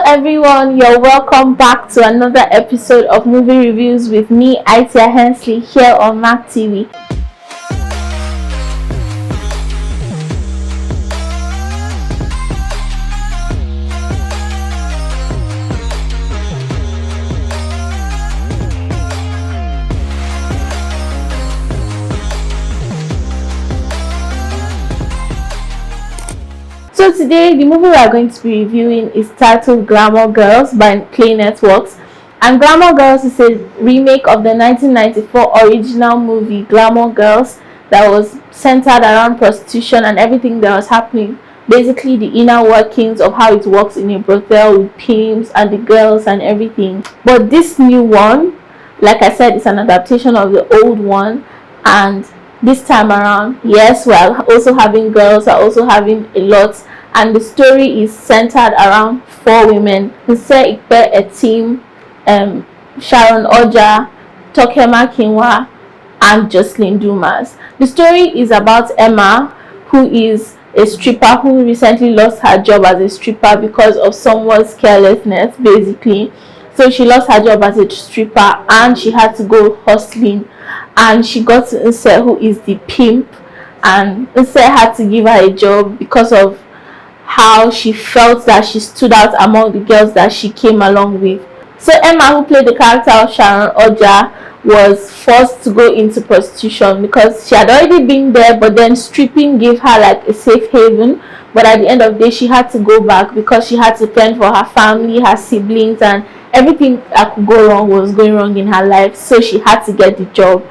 everyone, you're welcome back to another episode of Movie Reviews with me, AITIYA HENSLEY, here on Mac TV. So today, the movie we are going to be reviewing is titled Glamour Girls by Play Networks. And Glamour Girls is a remake of the 1994 original movie Glamour Girls that was centered around prostitution and everything that was happening. Basically, the inner workings of how it works in a brothel with pimps and the girls and everything. But this new one, like I said, is an adaptation of the old one, and this time around, yes, we're also having girls, we're also having a lot, and the story is centered around four women: HENSLEY, Etim, Sharon Oja, Tokema Kinwa, and Jocelyn Dumas. The story is about Emma, who is a stripper who recently lost her job as a stripper because of someone's carelessness, basically. So she lost her job as a stripper and she had to go hustling, and she got to HENSLEY, who is the pimp, and HENSLEY had to give her a job because of how she felt that she stood out among the girls that she came along with. So Emma, who played the character of Sharon Oja, was forced to go into prostitution because she had already been there, but then stripping gave her like a safe haven. But at the end of the day, she had to go back because she had to fend for her family, her siblings, and everything that could go wrong was going wrong in her life. So she had to get the job,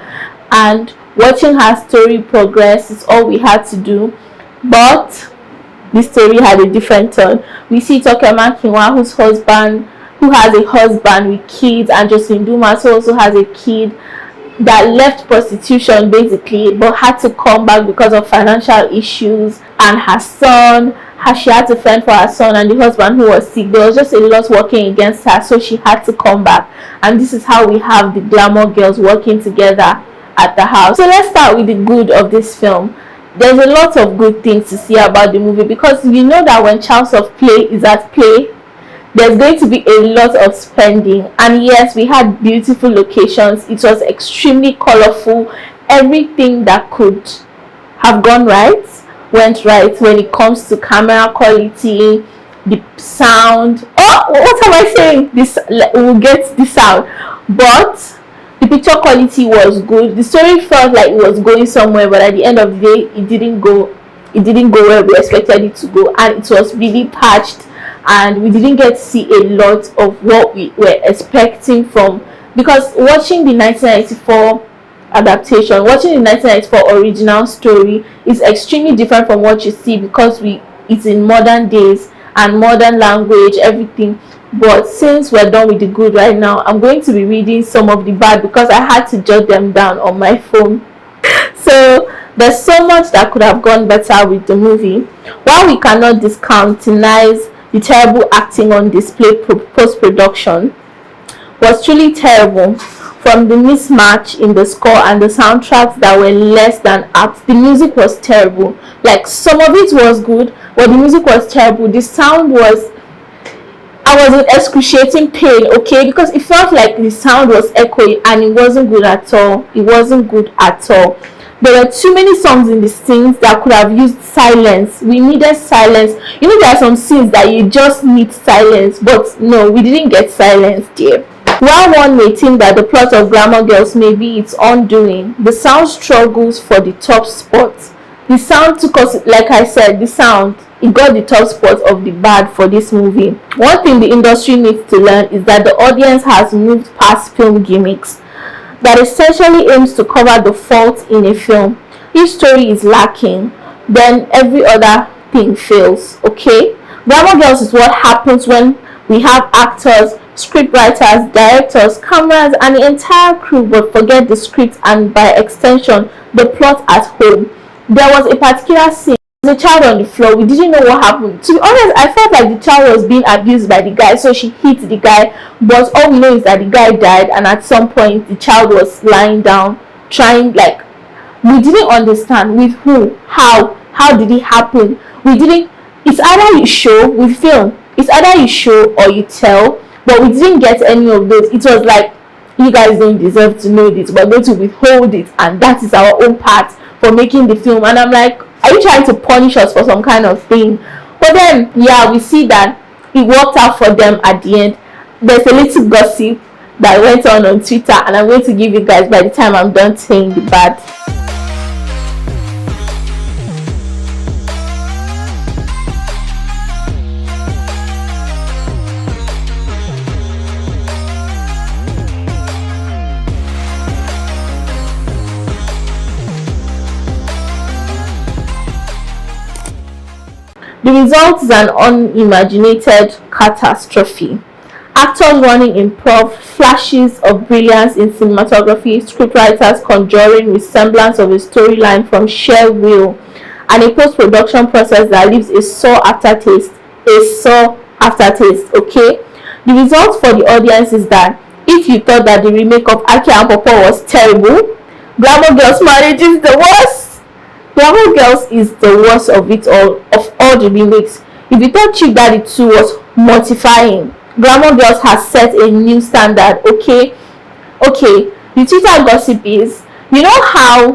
and watching her story progress is all we had to do. But this story had a different turn. We see Tokema Kinwa, who has a husband with kids, and Jocelyn Dumas, who also has a kid, that left prostitution basically, but had to come back because of financial issues, and her son, she had to fend for her son and the husband who was sick. There was just a lot working against her, so she had to come back. And this is how we have the Glamour Girls working together at the house. So let's start with the good of this film. There's a lot of good things to see about the movie, because you know that when Child's of Play is at play, there's going to be a lot of spending. And yes, we had beautiful locations. It was extremely colorful. Everything that could have gone right went right when it comes to camera quality, the sound. Oh, what am I saying? We'll get the sound, but the picture quality was good. The story felt like it was going somewhere, but at the end of the day, it didn't go where we expected it to go, and it was really patched, and we didn't get to see a lot of what we were expecting from, because watching the 1994 adaptation, watching the 1994 original story is extremely different from what you see, because it's in modern days and modern language, everything. But since we're done with the good right now, I'm going to be reading some of the bad because I had to jot them down on my phone. So there's so much that could have gone better with the movie. While we cannot discountenance the terrible acting on display post-production was truly terrible, from the mismatch in the score and the soundtracks that were less than apt. The music was terrible. Like, some of it was good, but the music was terrible. The sound was, I was in excruciating pain, okay, because it felt like the sound was echoing and it wasn't good at all. It wasn't good at all. There were too many songs in the scenes that could have used silence. We needed silence. You know, there are some scenes that you just need silence, but no, we didn't get silence there. While one may think that the plot of Glamour Girls may be its undoing, the sound struggles for the top spot. The sound took us, like I said, it got the top spot of the bad for this movie. One thing the industry needs to learn is that the audience has moved past film gimmicks that essentially aims to cover the fault in a film. If story is lacking, then every other thing fails, okay? Glamour Girls is what happens when we have actors, scriptwriters, directors, cameras, and the entire crew but forget the script and by extension the plot at home. There was a particular scene, there was a child on the floor. We didn't know what happened. To be honest, I felt like the child was being abused by the guy, so she hit the guy, but all we know is that the guy died, and at some point the child was lying down trying, like, we didn't understand with who, how did it happen. We didn't. It's either you show, we film. It's either you show or you tell, but we didn't get any of those. It was like, you guys don't deserve to know this, we're going to withhold it, and that is our own part for making the film. And I'm like, are you trying to punish us for some kind of thing? But then, yeah, we see that it worked out for them at the end. There's a little gossip that went on Twitter, and I'm going to give you guys by the time I'm done saying the bad. The result is an unimaginated catastrophe. Actors running improv, flashes of brilliance in cinematography, scriptwriters conjuring resemblance of a storyline from sheer will, and a post-production process that leaves a sore aftertaste. Okay? The result for the audience is that if you thought that the remake of AITIYA and Popo was terrible, Glamour Girls Marriage is the worst. Glamour Girls is the worst of it all, of all the remakes. If you thought Chief Daddy 2 was mortifying, Glamour Girls has set a new standard. Okay, the Twitter gossip is, you know how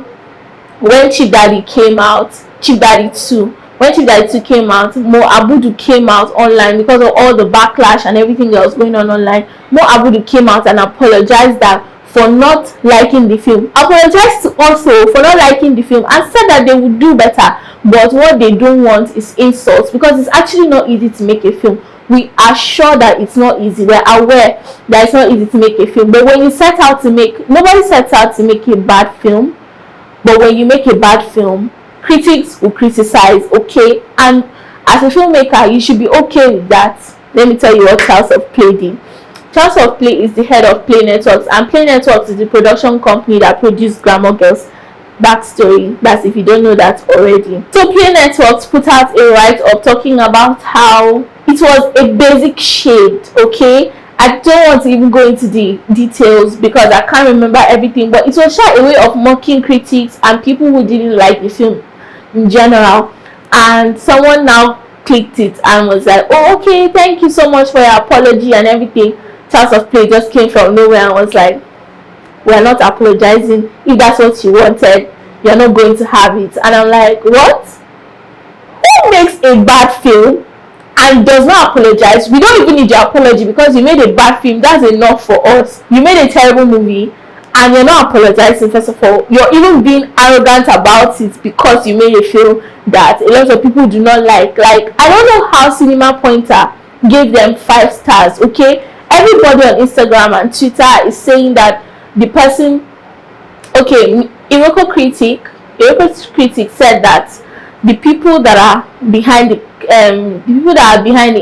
when Chief Daddy came out, Chief Daddy 2, when Chief Daddy 2 came out, Mo Abudu came out online because of all the backlash and everything that was going on online. Mo Abudu came out and apologized that for not liking the film, apologized also for not liking the film, and said that they would do better, but what they don't want is insults, because it's actually not easy to make a film. We are sure that it's not easy. We're aware that it's not easy to make a film, but when you set out to make, nobody sets out to make a bad film, but when you make a bad film, critics will criticize, okay? And as a filmmaker, you should be okay with that. Let me tell you what House of Play did. House of Play is the head of Play Networks, and Play Networks is the production company that produced Glamour Girls. Backstory, that's if you don't know that already. So Play Networks put out a write-up talking about how it was a basic shade, okay? I don't want to even go into the details because I can't remember everything, but it was a way of mocking critics and people who didn't like the film in general. And someone now clicked it and was like, oh, okay, thank you so much for your apology and everything. House of Play just came from nowhere and was like, we're not apologizing. If that's what you wanted, you're not going to have it. And I'm like, what? Who makes a bad film and does not apologize? We don't even need your apology because you made a bad film. That's enough for us. You made a terrible movie and you're not apologizing. First of all, you're even being arrogant about it because you made a film that a lot of people do not like. Like, I don't know how Cinema Pointer gave them 5 stars, okay? Everybody on Instagram and Twitter is saying that the person, okay, Iroko critic said that the people that are behind the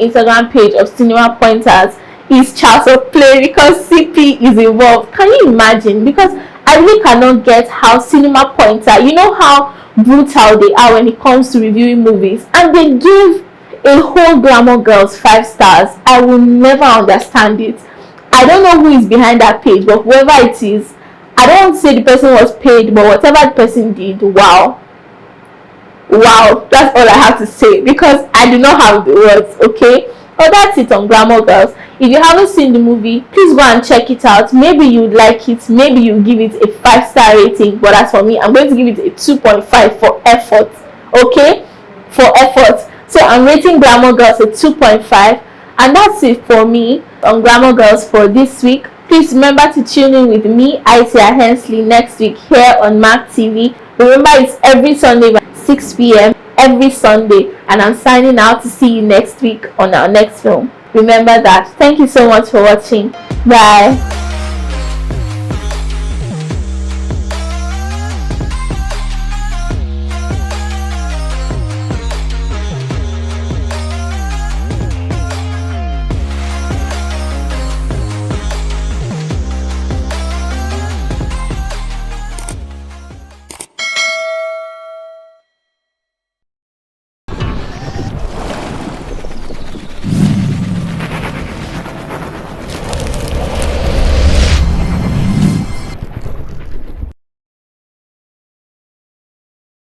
Instagram page of Cinema Pointers is House of Play because CP is involved. Can you imagine? Because I really cannot get how Cinema Pointer, you know how brutal they are when it comes to reviewing movies, and they give a whole Glamour Girls 5 stars. I will never understand it. I don't know who is behind that page, but whoever it is, I don't want to say the person was paid, but whatever the person did, wow, that's all I have to say because I do not have the words, okay? But that's it on Glamour Girls. If you haven't seen the movie, please go and check it out. Maybe you'd like it, maybe you give it a 5-star rating, but as for me, I'm going to give it a 2.5 for effort, okay? For effort. So I'm rating Glamour Girls a 2.5, and that's it for me on Glamour Girls for this week. Please remember to tune in with me, AITIYA Hensley, next week here on Mac TV. Remember, it's every Sunday by 6 p.m. every Sunday, and I'm signing out to see you next week on our next film. Remember that. Thank you so much for watching. Bye.